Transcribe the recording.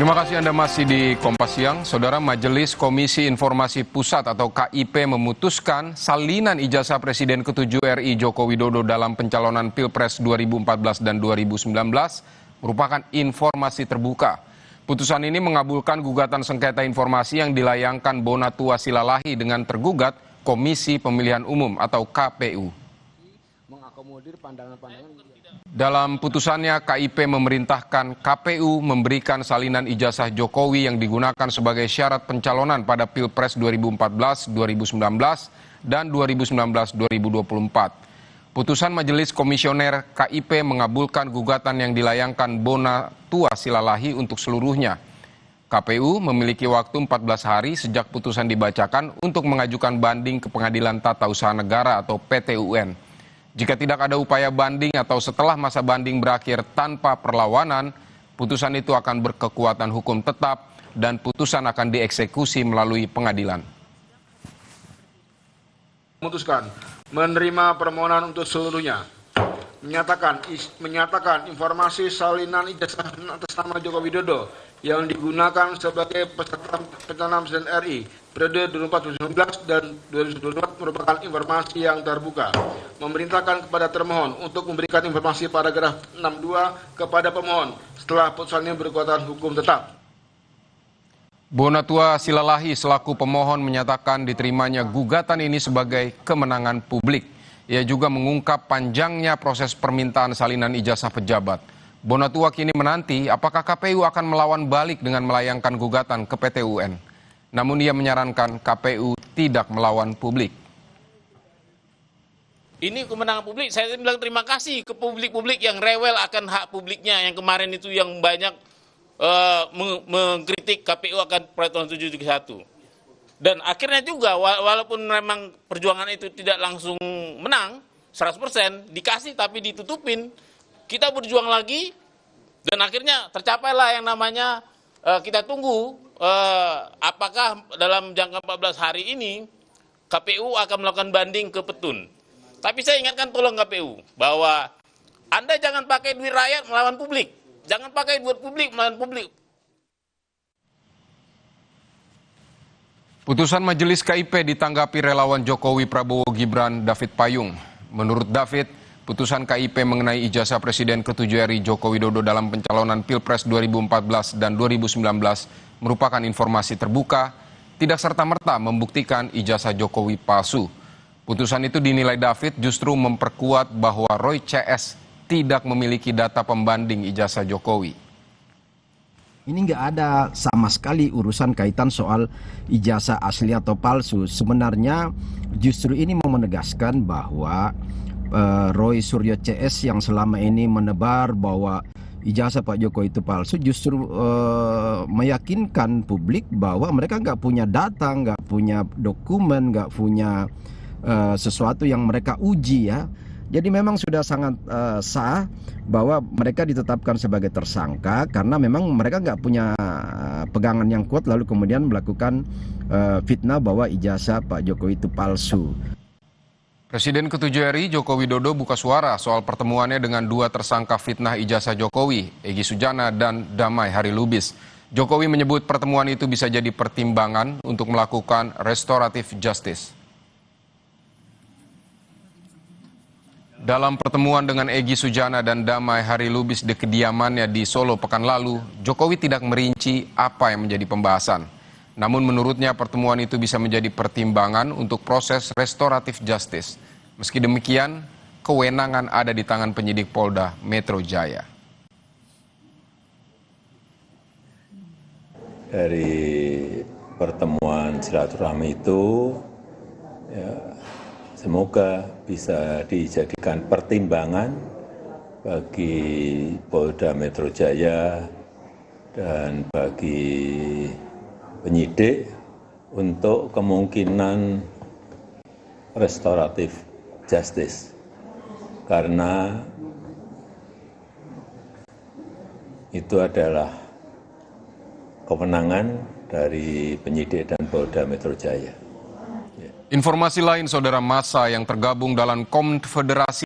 Terima kasih Anda masih di Kompas Siang. Saudara, Majelis Komisi Informasi Pusat atau KIP memutuskan salinan ijazah Presiden ke-7 RI Joko Widodo dalam pencalonan Pilpres 2014 dan 2019 merupakan informasi terbuka. Putusan ini mengabulkan gugatan sengketa informasi yang dilayangkan Bonatua Silalahi dengan tergugat Komisi Pemilihan Umum atau KPU. Mengakomodir pandangan-pandangan. Dalam putusannya, KIP memerintahkan KPU memberikan salinan ijazah Jokowi yang digunakan sebagai syarat pencalonan pada Pilpres 2014, 2019, dan 2019-2024. Putusan Majelis Komisioner KIP mengabulkan gugatan yang dilayangkan Bonatua Silalahi untuk seluruhnya. KPU memiliki waktu 14 hari sejak putusan dibacakan untuk mengajukan banding ke Pengadilan Tata Usaha Negara atau PT-UN. Jika tidak ada upaya banding atau setelah masa banding berakhir tanpa perlawanan, putusan itu akan berkekuatan hukum tetap dan putusan akan dieksekusi melalui pengadilan. Memutuskan menerima permohonan untuk seluruhnya. Menyatakan informasi salinan ijazah atas nama Joko Widodo yang digunakan sebagai peserta pencalonan Presiden RI periode 2014 dan 2024 merupakan informasi yang terbuka. Memerintahkan kepada termohon untuk memberikan informasi paragraf 62 kepada pemohon setelah putusan ini berkekuatan hukum tetap. Bonatua Silalahi selaku pemohon menyatakan diterimanya gugatan ini sebagai kemenangan publik. Ia juga mengungkap panjangnya proses permintaan salinan ijazah pejabat. Bonatua kini menanti apakah KPU akan melawan balik dengan melayangkan gugatan ke PT-UN. Namun ia menyarankan KPU tidak melawan publik. Ini kemenangan publik, saya bilang terima kasih ke publik-publik yang rewel akan hak publiknya, yang kemarin itu yang banyak mengkritik KPU akan peraturan 731. Dan akhirnya juga walaupun memang perjuangan itu tidak langsung menang 100%, dikasih tapi ditutupin, kita berjuang lagi dan akhirnya tercapailah yang namanya kita tunggu apakah dalam jangka 14 hari ini KPU akan melakukan banding ke Petun. Tapi saya ingatkan tolong KPU bahwa Anda jangan pakai duit rakyat melawan publik. Jangan pakai duit publik melawan publik. Putusan Majelis KIP ditanggapi relawan Jokowi Prabowo Gibran David Payung. Menurut David, putusan KIP mengenai ijazah Presiden ke-7 RI Joko Widodo dalam pencalonan Pilpres 2014 dan 2019 merupakan informasi terbuka, tidak serta-merta membuktikan ijazah Jokowi palsu. Putusan itu dinilai David justru memperkuat bahwa Roy CS tidak memiliki data pembanding ijazah Jokowi. Ini nggak ada sama sekali urusan kaitan soal ijazah asli atau palsu. Sebenarnya justru ini mau menegaskan bahwa Roy Suryo CS yang selama ini menebar bahwa ijazah Pak Jokowi itu palsu justru meyakinkan publik bahwa mereka nggak punya data, nggak punya dokumen, nggak punya sesuatu yang mereka uji ya. Jadi memang sudah sangat sah bahwa mereka ditetapkan sebagai tersangka karena memang mereka nggak punya pegangan yang kuat lalu kemudian melakukan fitnah bahwa ijazah Pak Jokowi itu palsu. Presiden ke-7 RI Joko Widodo buka suara soal pertemuannya dengan dua tersangka fitnah ijazah Jokowi, Egy Sujana dan Damai Harilubis. Jokowi menyebut pertemuan itu bisa jadi pertimbangan untuk melakukan restoratif justice. Dalam pertemuan dengan Egy Sujana dan Damai Harilubis di kediamannya di Solo pekan lalu, Jokowi tidak merinci apa yang menjadi pembahasan. Namun menurutnya pertemuan itu bisa menjadi pertimbangan untuk proses restoratif justice. Meski demikian, kewenangan ada di tangan penyidik Polda Metro Jaya. Dari pertemuan silaturahmi itu, semoga bisa dijadikan pertimbangan bagi Polda Metro Jaya dan bagi penyidik untuk kemungkinan restoratif justice. Karena itu adalah kewenangan dari penyidik dan Polda Metro Jaya. Informasi lain, saudara, massa yang tergabung dalam Konfederasi